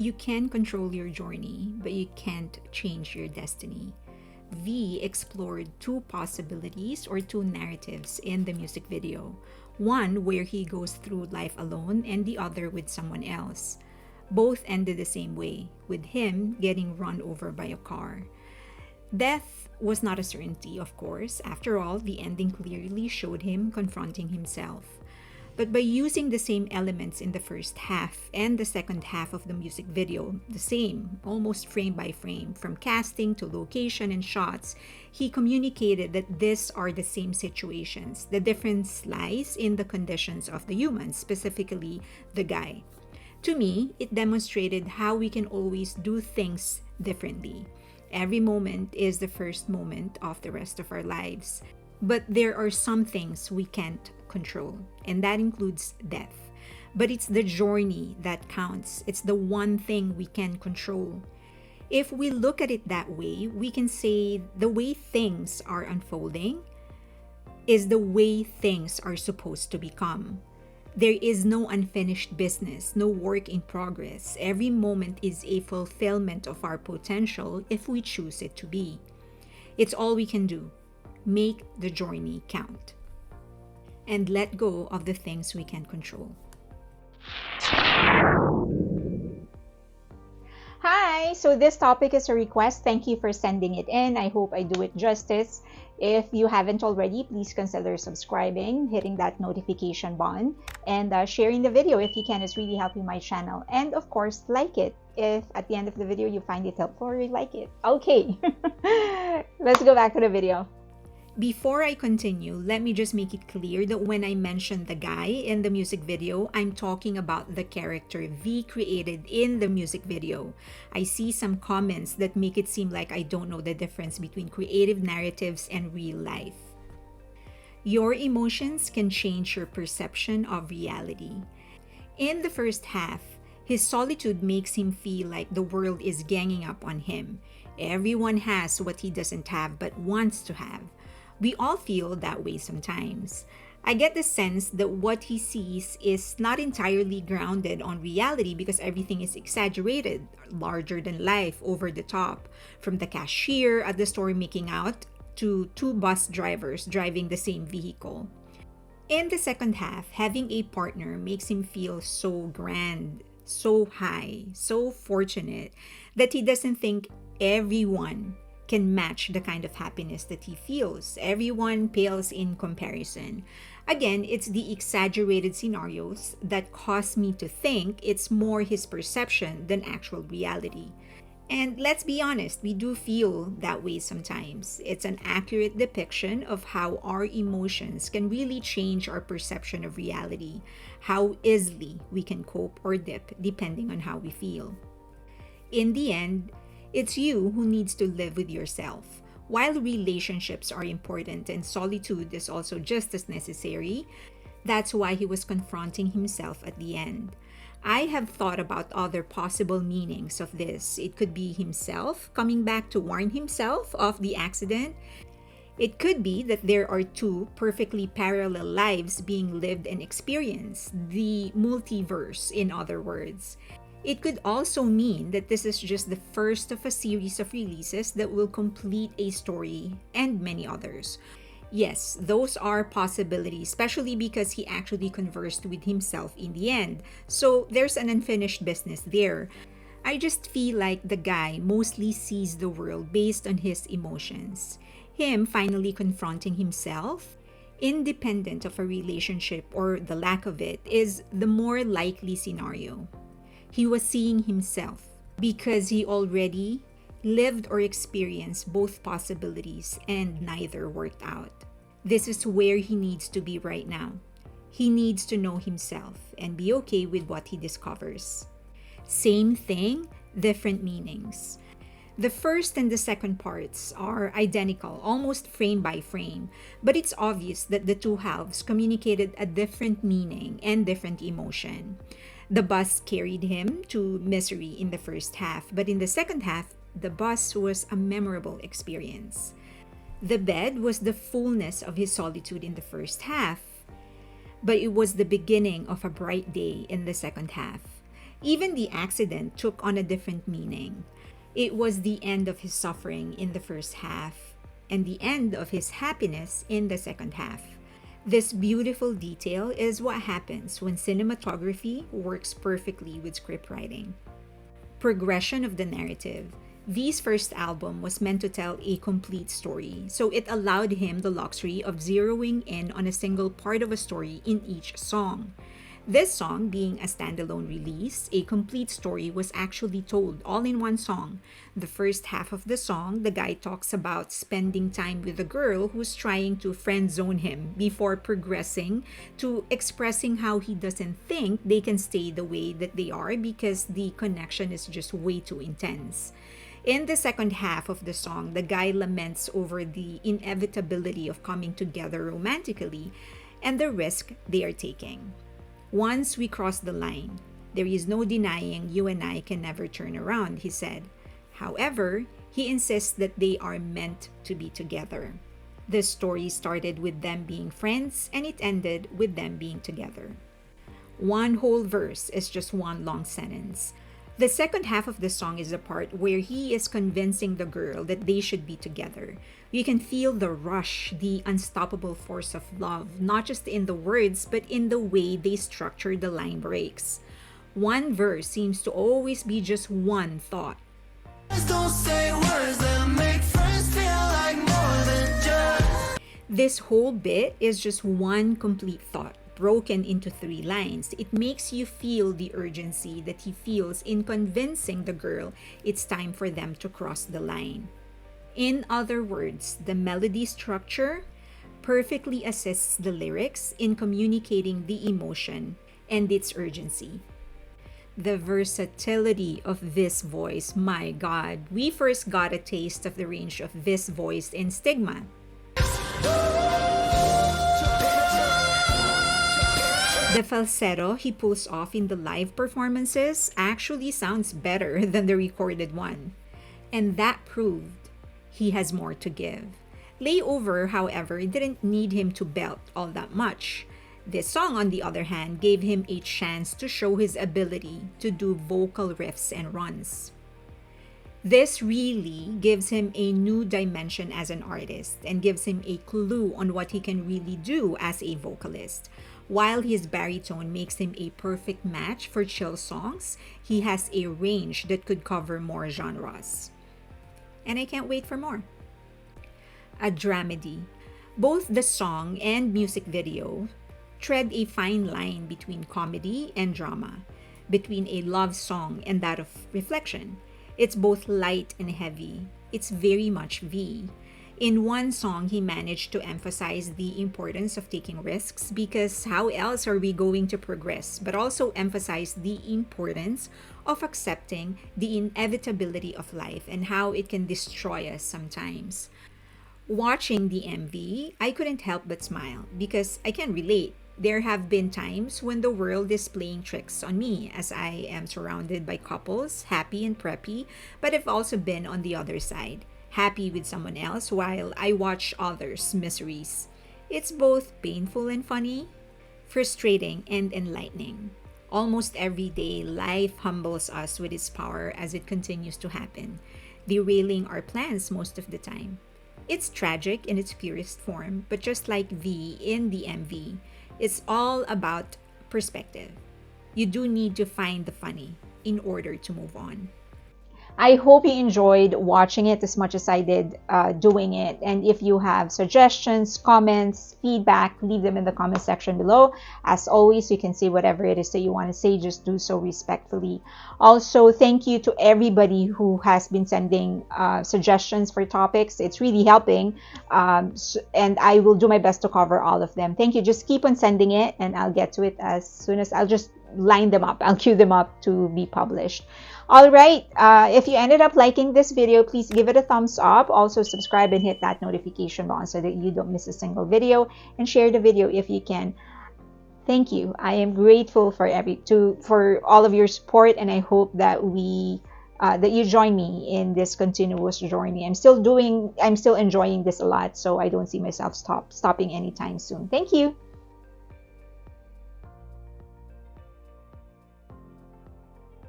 You can control your journey, but you can't change your destiny. V explored two possibilities or two narratives in the music video. One where he goes through life alone, and the other with someone else. Both ended the same way, with him getting run over by a car. Death was not a certainty, of course. After all, the ending clearly showed him confronting himself. But by using the same elements in the first half and the second half of the music video, the same, almost frame by frame, from casting to location and shots, he communicated that these are the same situations. The difference lies in the conditions of the humans, specifically the guy. To me, it demonstrated how we can always do things differently. Every moment is the first moment of the rest of our lives. But there are some things we can't control, and that includes death. But it's the journey that counts. It's the one thing we can control. If we look at it that way, we can say the way things are unfolding is the way things are supposed to become. There is no unfinished business, no work in progress. Every moment is a fulfillment of our potential if we choose it to be. It's all we can do. Make the journey count. And let go of the things we can control. Hi! So this topic is a request. Thank you for sending it in. I hope I do it justice. If you haven't already, please consider subscribing, hitting that notification button, and sharing the video if you can. It's really helping my channel. And of course, like it if at the end of the video you find it helpful or you like it. Okay, let's go back to the video. Before I continue, let me just make it clear that when I mention the guy in the music video, I'm talking about the character V created in the music video. I see some comments that make it seem like I don't know the difference between creative narratives and real life. Your emotions can change your perception of reality. In the first half, his solitude makes him feel like the world is ganging up on him. Everyone has what he doesn't have but wants to have. We all feel that way sometimes. I get the sense that what he sees is not entirely grounded on reality because everything is exaggerated, larger than life, over the top. From the cashier at the store making out to two bus drivers driving the same vehicle. In the second half, having a partner makes him feel so grand, so high, so fortunate that he doesn't think everyone can match the kind of happiness that he feels. Everyone pales in comparison. Again, it's the exaggerated scenarios that cause me to think it's more his perception than actual reality. And let's be honest, we do feel that way sometimes. It's an accurate depiction of how our emotions can really change our perception of reality, how easily we can cope or dip depending on how we feel. In the end, it's you who needs to live with yourself. While relationships are important and solitude is also just as necessary, that's why he was confronting himself at the end. I have thought about other possible meanings of this. It could be himself coming back to warn himself of the accident. It could be that there are two perfectly parallel lives being lived and experienced, the multiverse, in other words. It could also mean that this is just the first of a series of releases that will complete a story and many others. Yes, those are possibilities, especially because he actually conversed with himself in the end. So there's an unfinished business there. I just feel like the guy mostly sees the world based on his emotions. Him finally confronting himself, independent of a relationship or the lack of it, is the more likely scenario. He was seeing himself because he already lived or experienced both possibilities and neither worked out. This is where he needs to be right now. He needs to know himself and be okay with what he discovers. Same thing, different meanings. The first and the second parts are identical, almost frame by frame, but it's obvious that the two halves communicated a different meaning and different emotion. The bus carried him to misery in the first half, but in the second half, the bus was a memorable experience. The bed was the fullness of his solitude in the first half, but it was the beginning of a bright day in the second half. Even the accident took on a different meaning. It was the end of his suffering in the first half and the end of his happiness in the second half. This beautiful detail is what happens when cinematography works perfectly with script writing. Progression of the narrative. V's first album was meant to tell a complete story, so it allowed him the luxury of zeroing in on a single part of a story in each song. This song, being a standalone release, a complete story was actually told all in one song. The first half of the song, the guy talks about spending time with a girl who's trying to friend zone him before progressing to expressing how he doesn't think they can stay the way that they are because the connection is just way too intense. In the second half of the song, the guy laments over the inevitability of coming together romantically and the risk they are taking. Once we cross the line, there is no denying you and I can never turn around, he said. However, he insists that they are meant to be together. The story started with them being friends and it ended with them being together. One whole verse is just one long sentence. The second half of the song is the part where he is convincing the girl that they should be together. You can feel the rush, the unstoppable force of love, not just in the words, but in the way they structure the line breaks. One verse seems to always be just one thought. Don't say words that make friends feel like more than just. This whole bit is just one complete thought, broken into 3 lines. It makes you feel the urgency that he feels in convincing the girl it's time for them to cross the line. In other words, the melody structure perfectly assists the lyrics in communicating the emotion and its urgency. The versatility of V's voice, my God. We first got a taste of the range of V's voice in Stigma. The falsetto he pulls off in the live performances actually sounds better than the recorded one. And that proved he has more to give. Layover, however, didn't need him to belt all that much. This song, on the other hand, gave him a chance to show his ability to do vocal riffs and runs. This really gives him a new dimension as an artist and gives him a clue on what he can really do as a vocalist. While his baritone makes him a perfect match for chill songs, he has a range that could cover more genres. And I can't wait for more. A dramedy. Both the song and music video tread a fine line between comedy and drama, between a love song and that of reflection. It's both light and heavy. It's very much V. In one song, he managed to emphasize the importance of taking risks because how else are we going to progress, but also emphasize the importance of accepting the inevitability of life and how it can destroy us sometimes. Watching the MV, I couldn't help but smile because I can relate. There have been times when the world is playing tricks on me as I am surrounded by couples, happy and preppy, but I've also been on the other side, happy with someone else while I watch others' miseries. It's both painful and funny, frustrating and enlightening. Almost every day, life humbles us with its power as it continues to happen, derailing our plans most of the time. It's tragic in its purest form, but just like V in the MV, it's all about perspective. You do need to find the funny in order to move on. I hope you enjoyed watching it as much as I did doing it. And if you have suggestions, comments, feedback, leave them in the comment section below. As always, you can say whatever it is that you want to say. Just do so respectfully. Also, thank you to everybody who has been sending suggestions for topics. It's really helping. And I will do my best to cover all of them. Thank you. Just keep on sending it and I'll get to it as soon as I'll just line them up. I'll queue them up to be published. All right, if you ended up liking this video, please give it a thumbs up. Also subscribe and hit that notification button so that you don't miss a single video, and share the video if you can. Thank you. I am grateful for all of your support, and I hope that that you join me in this continuous journey. I'm still enjoying this a lot, so I don't see myself stopping anytime soon. Thank you.